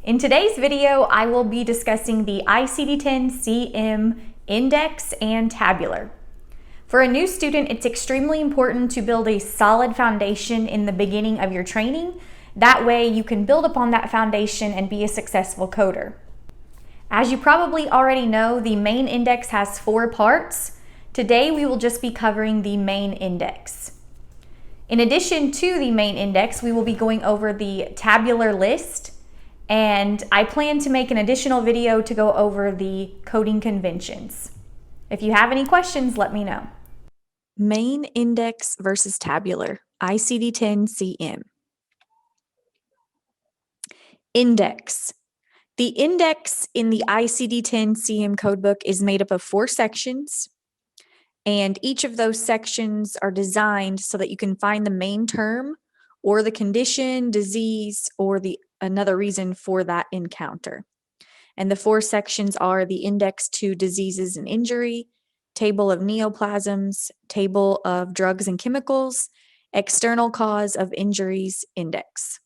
In today's video, I will be discussing the ICD-10-CM Index and Tabular. For a new student, it's extremely important to build a solid foundation in the beginning of your training. That way you can build upon that foundation and be a successful coder. As you probably already know, the main index has 4 parts. Today we will just be covering the main index. In addition to the main index, we will be going over the tabular list, and I plan to make an additional video to go over the coding conventions. If you have any questions, let me know. Main index versus tabular, ICD-10-CM. Index. The index in the ICD-10-CM codebook is made up of 4 sections, and each of those sections are designed so that you can find the main term or the condition, disease, or another reason for that encounter. And the 4 sections are the index to diseases and injury, table of neoplasms, table of drugs and chemicals, external cause of injuries index.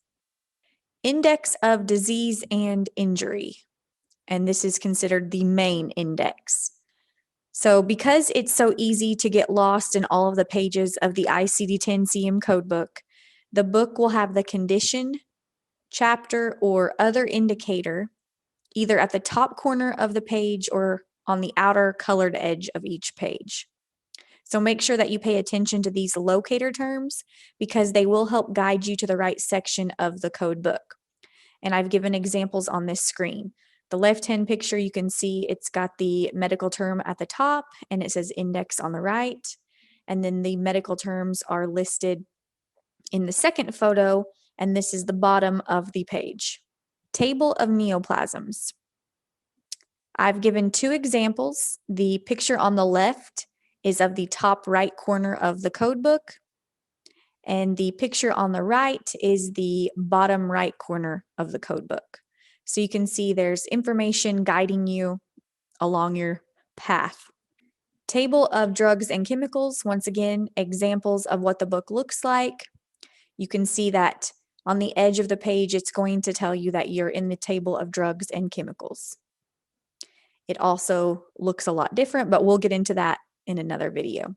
Index of disease and injury, and this is considered the main index. So because it's so easy to get lost in all of the pages of the ICD-10-CM codebook, the book will have the condition, chapter, or other indicator either at the top corner of the page or on the outer colored edge of each page. So make sure that you pay attention to these locator terms because they will help guide you to the right section of the code book. And I've given examples on this screen. The left-hand picture, you can see it's got the medical term at the top and it says index on the right. And then the medical terms are listed in the second photo, and this is the bottom of the page. Table of neoplasms. I've given 2 examples. The picture on the left is of the top right corner of the code book, and the picture on the right is the bottom right corner of the code book. So you can see there's information guiding you along your path. Table of drugs and chemicals, once again, examples of what the book looks like. You can see that on the edge of the page, it's going to tell you that you're in the table of drugs and chemicals. It also looks a lot different, but we'll get into that in another video.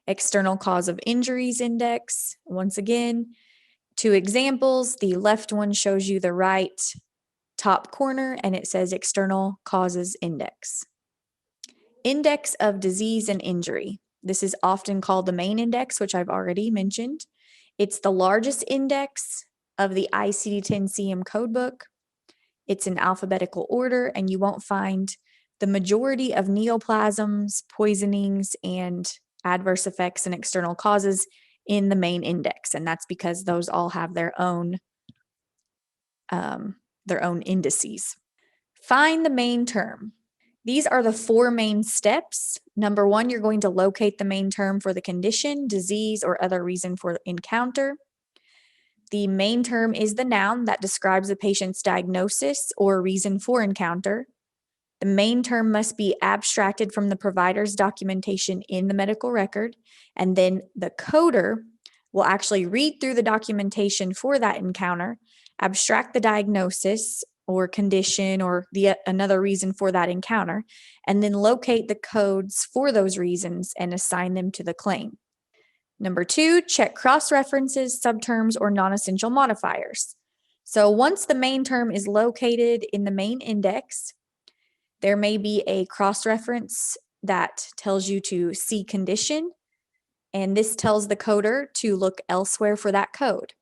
External cause of injuries index. Once again, 2 examples. The left one shows you the right top corner and it says external causes index. Index of disease and injury. This is often called the main index, which I've already mentioned. It's the largest index of the ICD-10-CM codebook. It's in alphabetical order, and you won't find the majority of neoplasms, poisonings, and adverse effects and external causes in the main index, and that's because those all have their own indices. Find the main term. These are the 4 main steps. Number 1, you're going to locate the main term for the condition, disease, or other reason for encounter. The main term is the noun that describes the patient's diagnosis or reason for encounter. The main term must be abstracted from the provider's documentation in the medical record, and then the coder will actually read through the documentation for that encounter, abstract the diagnosis or condition or another reason for that encounter, and then locate the codes for those reasons and assign them to the claim. Number 2, check cross-references, subterms, or non-essential modifiers. So once the main term is located in the main index, there may be a cross-reference that tells you to see condition, and this tells the coder to look elsewhere for that code.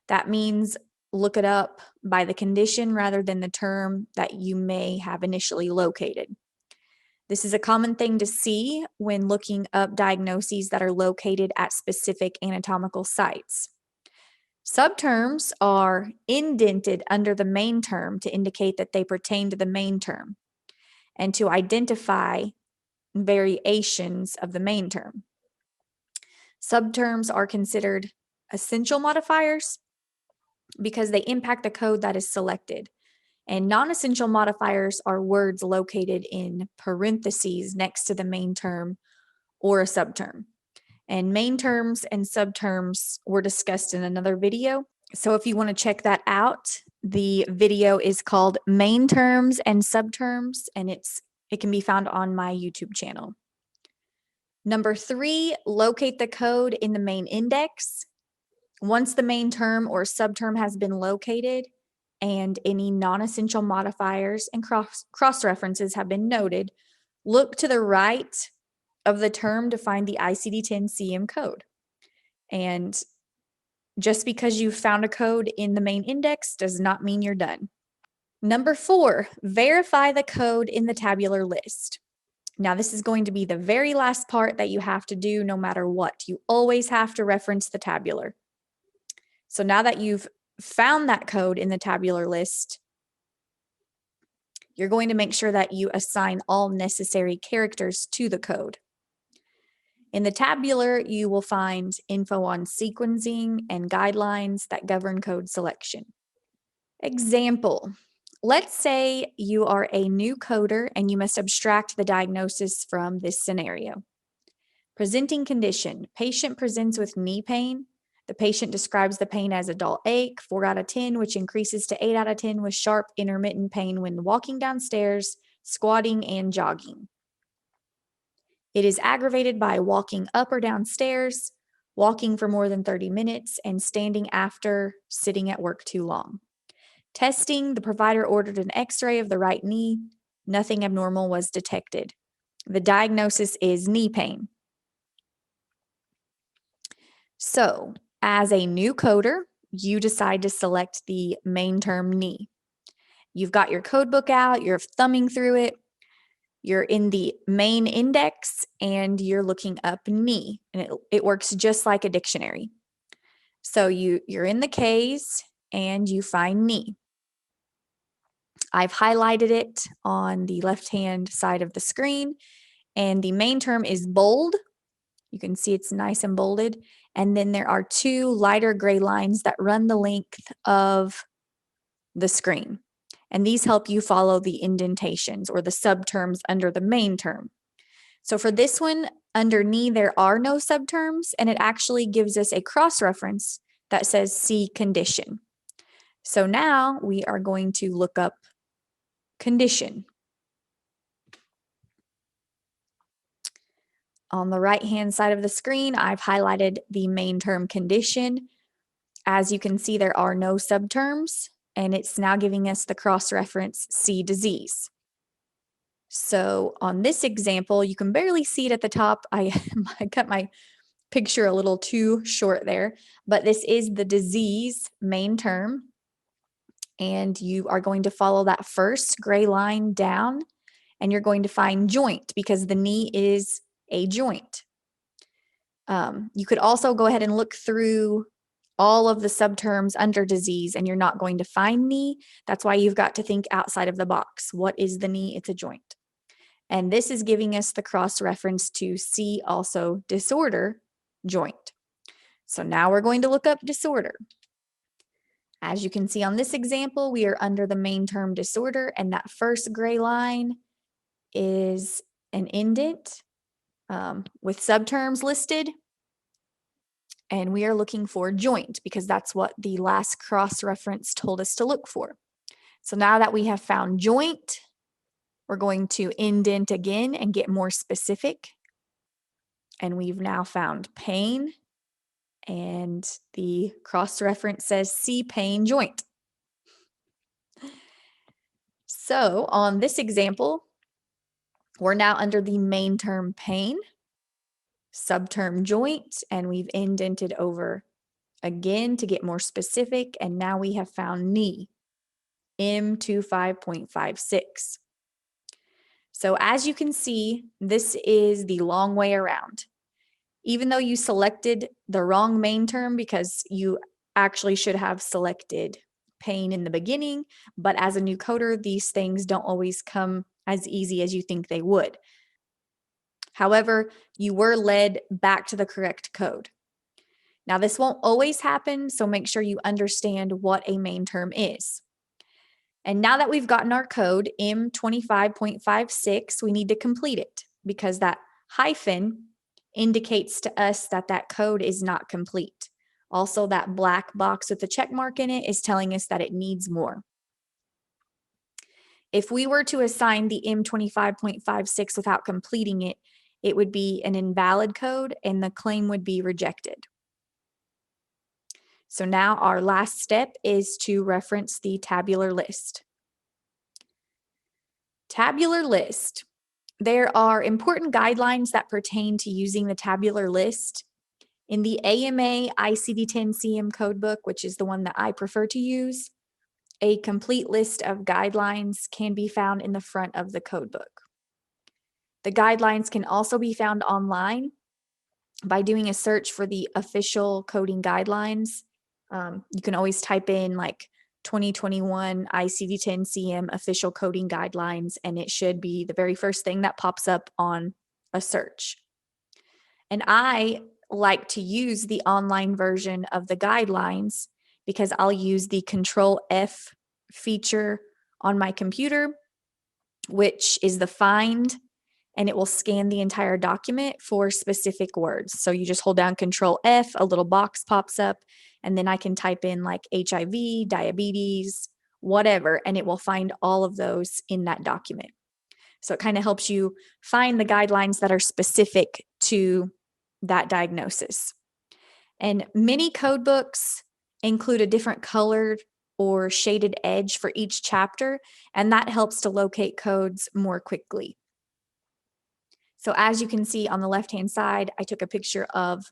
That means look it up by the condition rather than the term that you may have initially located. This is a common thing to see when looking up diagnoses that are located at specific anatomical sites. Subterms are indented under the main term to indicate that they pertain to the main term and to identify variations of the main term. Subterms are considered essential modifiers because they impact the code that is selected. And non-essential modifiers are words located in parentheses next to the main term or a subterm. And main terms and subterms were discussed in another video. So if you want to check that out, the video is called Main Terms and Subterms, and it can be found on my YouTube channel. Number 3, locate the code in the main index. Once the main term or subterm has been located and any non-essential modifiers and cross-references have been noted, look to the right of the term to find the ICD-10-CM code. And just because you found a code in the main index does not mean you're done. Number 4, verify the code in the tabular list. Now, this is going to be the very last part that you have to do no matter what. You always have to reference the tabular. So now that you've found that code in the tabular list, you're going to make sure that you assign all necessary characters to the code. In the tabular, you will find info on sequencing and guidelines that govern code selection. Example, let's say you are a new coder and you must abstract the diagnosis from this scenario. Presenting condition, patient presents with knee pain. The patient describes the pain as a dull ache, 4 out of 10, which increases to 8 out of 10 with sharp intermittent pain when walking downstairs, squatting, and jogging. It is aggravated by walking up or down stairs, walking for more than 30 minutes, and standing after sitting at work too long. Testing, the provider ordered an x-ray of the right knee. Nothing abnormal was detected. The diagnosis is knee pain. So, as a new coder, you decide to select the main term knee. You've got your code book out, you're thumbing through it, you're in the main index, and you're looking up knee, and it works just like a dictionary. So you're in the Ks, and you find knee. I've highlighted it on the left-hand side of the screen, and the main term is bold. You can see it's nice and bolded. And then there are 2 lighter gray lines that run the length of the screen. And these help you follow the indentations or the subterms under the main term. So for this one, under knee, there are no subterms, and it actually gives us a cross-reference that says see condition. So now we are going to look up condition. On the right-hand side of the screen, I've highlighted the main term condition. As you can see, there are no subterms, and it's now giving us the cross-reference see disease. So on this example, you can barely see it at the top. I cut my picture a little too short there, but this is the disease main term, and you are going to follow that first gray line down, and you're going to find joint because the knee is a joint. You could also go ahead and look through all of the subterms under disease, and you're not going to find knee. That's why you've got to think outside of the box. What is the knee? It's a joint. And this is giving us the cross-reference to see also disorder, joint. So now we're going to look up disorder. As you can see on this example, we are under the main term disorder, and that first gray line is an indent with subterms listed. And we are looking for joint because that's what the last cross-reference told us to look for. So now that we have found joint, we're going to indent again and get more specific. And we've now found pain, and the cross-reference says see pain joint. So on this example, we're now under the main term pain, subterm joint, and we've indented over again to get more specific, and now we have found knee, M25.56. So as you can see, this is the long way around. Even though you selected the wrong main term because you actually should have selected pain in the beginning, but as a new coder, these things don't always come as easy as you think they would. However, you were led back to the correct code. Now, this won't always happen, so make sure you understand what a main term is. And now that we've gotten our code, M25.56, we need to complete it because that hyphen indicates to us that that code is not complete. Also, that black box with the check mark in it is telling us that it needs more. If we were to assign the M25.56 without completing it, it would be an invalid code and the claim would be rejected. So now our last step is to reference the tabular list. Tabular list. There are important guidelines that pertain to using the tabular list. In the AMA ICD-10-CM codebook, which is the one that I prefer to use, a complete list of guidelines can be found in the front of the codebook. The guidelines can also be found online by doing a search for the official coding guidelines. You can always type in like 2021 ICD-10-CM official coding guidelines, and it should be the very first thing that pops up on a search. And I like to use the online version of the guidelines because I'll use the Control F feature on my computer, which is the find, and it will scan the entire document for specific words. So you just hold down Control F, a little box pops up, and then I can type in like HIV, diabetes, whatever, and it will find all of those in that document. So it kind of helps you find the guidelines that are specific to that diagnosis. And many code books include a different colored or shaded edge for each chapter, and that helps to locate codes more quickly. So as you can see on the left-hand side, I took a picture of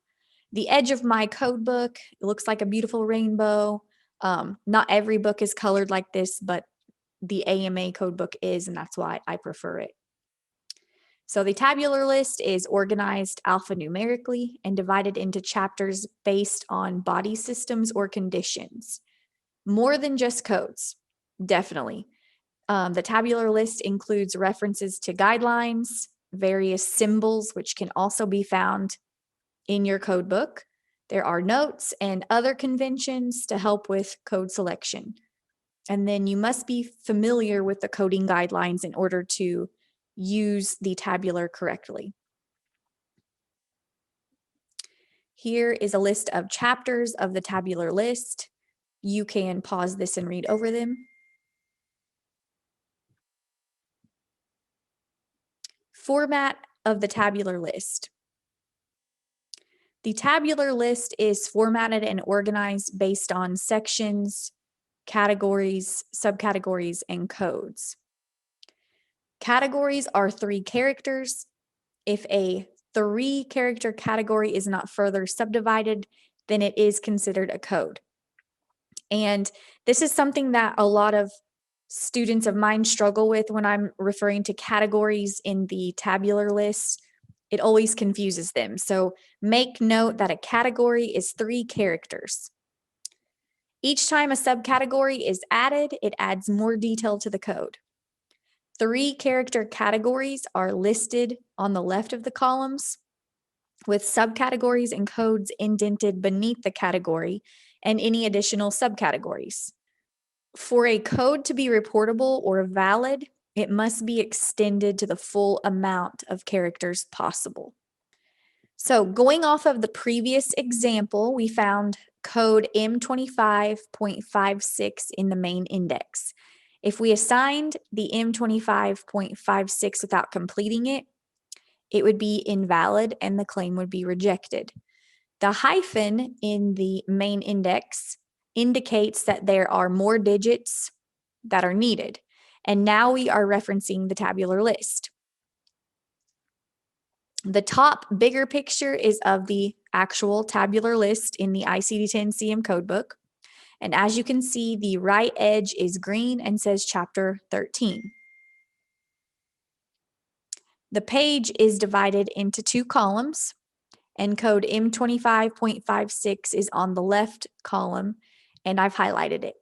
the edge of my code book. It looks like a beautiful rainbow. Not every book is colored like this, but the AMA code book is, and that's why I prefer it. So the tabular list is organized alphanumerically and divided into chapters based on body systems or conditions. More than just codes, definitely. The tabular list includes references to guidelines, various symbols, which can also be found in your code book. There are notes and other conventions to help with code selection. And then you must be familiar with the coding guidelines in order to use the tabular correctly. Here is a list of chapters of the tabular list. You can pause this and read over them. Format of the tabular list. The tabular list is formatted and organized based on sections, categories, subcategories, and codes. Categories are 3 characters. If a 3-character category is not further subdivided, then it is considered a code. And this is something that a lot of students of mine struggle with when I'm referring to categories in the tabular list. It always confuses them. So make note that a category is 3 characters. Each time a subcategory is added, it adds more detail to the code. 3-character categories are listed on the left of the columns, with subcategories and codes indented beneath the category and any additional subcategories. For a code to be reportable or valid, it must be extended to the full amount of characters possible. So going off of the previous example, we found code M25.56 in the main index. If we assigned the M25.56 without completing it, it would be invalid and the claim would be rejected. The hyphen in the main index indicates that there are more digits that are needed. And now we are referencing the tabular list. The top bigger picture is of the actual tabular list in the ICD-10-CM codebook. And as you can see, the right edge is green and says chapter 13. The page is divided into 2 columns, and code M25.56 is on the left column, and I've highlighted it.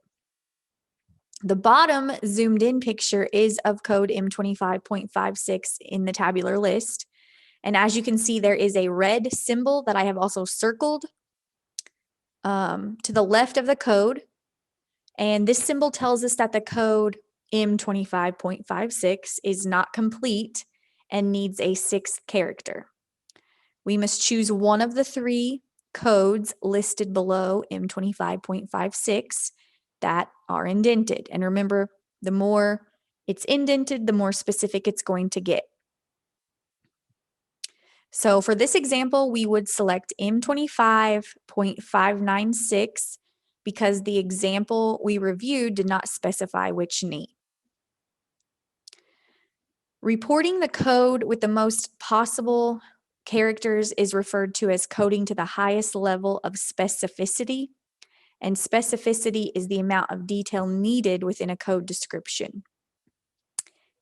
The bottom zoomed in picture is of code M25.56 in the tabular list. And as you can see, there is a red symbol that I have also circled to the left of the code. And this symbol tells us that the code M25.56 is not complete and needs a 6th character. We must choose one of the 3 codes listed below M25.56 that are indented. And remember, the more it's indented, the more specific it's going to get. So for this example, we would select M25.596 because the example we reviewed did not specify which knee. Reporting the code with the most possible characters is referred to as coding to the highest level of specificity, and specificity is the amount of detail needed within a code description.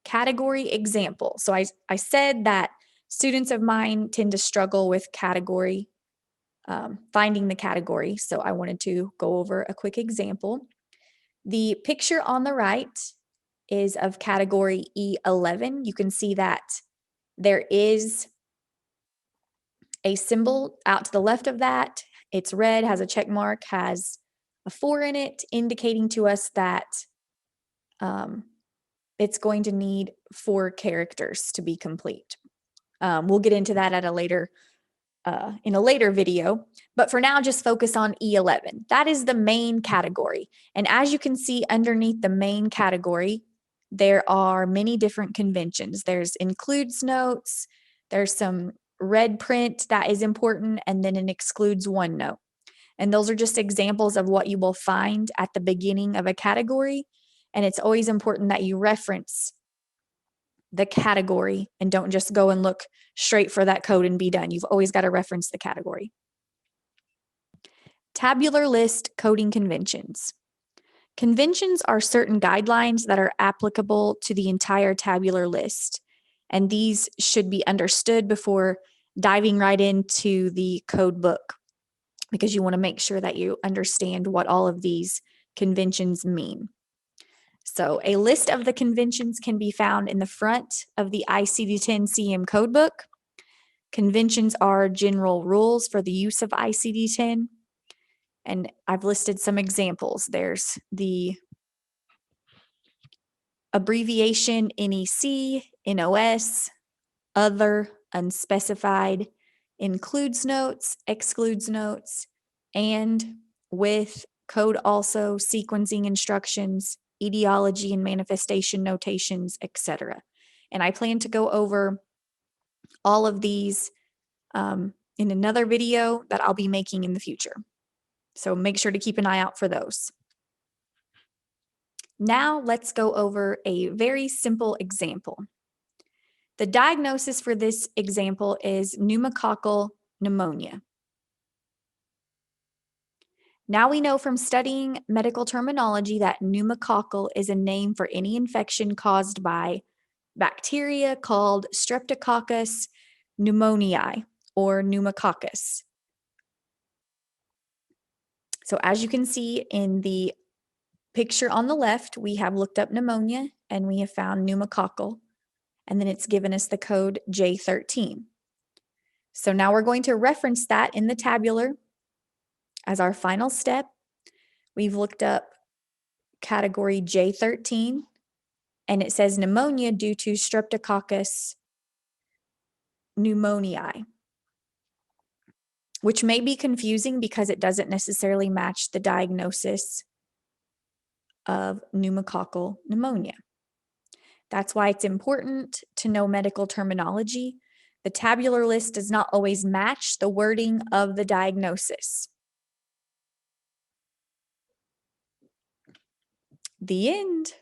Category example. So I said that students of mine tend to struggle with category, finding the category, so I wanted to go over a quick example. The picture on the right is of category E11. You can see that there is a symbol out to the left of that. It's red, has a check mark, has a 4 in it, indicating to us that it's going to need 4 characters to be complete. We'll get into that at a later in a later video, but for now, just focus on E11. That is the main category. And as you can see underneath the main category, there are many different conventions. There's includes notes, there's some red print that is important, and then it excludes one note. And those are just examples of what you will find at the beginning of a category. And it's always important that you reference the category and don't just go and look straight for that code and be done. You've always got to reference the category. Tabular list coding conventions. Conventions are certain guidelines that are applicable to the entire tabular list, and these should be understood before diving right into the code book, because you want to make sure that you understand what all of these conventions mean. So a list of the conventions can be found in the front of the ICD-10-CM codebook. Conventions are general rules for the use of ICD-10, and I've listed some examples. There's the abbreviation NEC, NOS, other, unspecified, includes notes, excludes notes, and with, code also, sequencing instructions, etiology and manifestation notations, etc. And I plan to go over all of these in another video that I'll be making in the future. So make sure to keep an eye out for those. Now let's go over a very simple example. The diagnosis for this example is pneumococcal pneumonia. Now we know from studying medical terminology that pneumococcal is a name for any infection caused by bacteria called Streptococcus pneumoniae or pneumococcus. So as you can see in the picture on the left, we have looked up pneumonia and we have found pneumococcal, and then it's given us the code J13. So now we're going to reference that in the tabular as our final step. We've looked up category J13, and it says pneumonia due to Streptococcus pneumoniae, which may be confusing because it doesn't necessarily match the diagnosis of pneumococcal pneumonia. That's why it's important to know medical terminology. The tabular list does not always match the wording of the diagnosis. The end.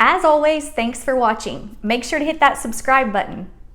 As always, thanks for watching. Make sure to hit that subscribe button.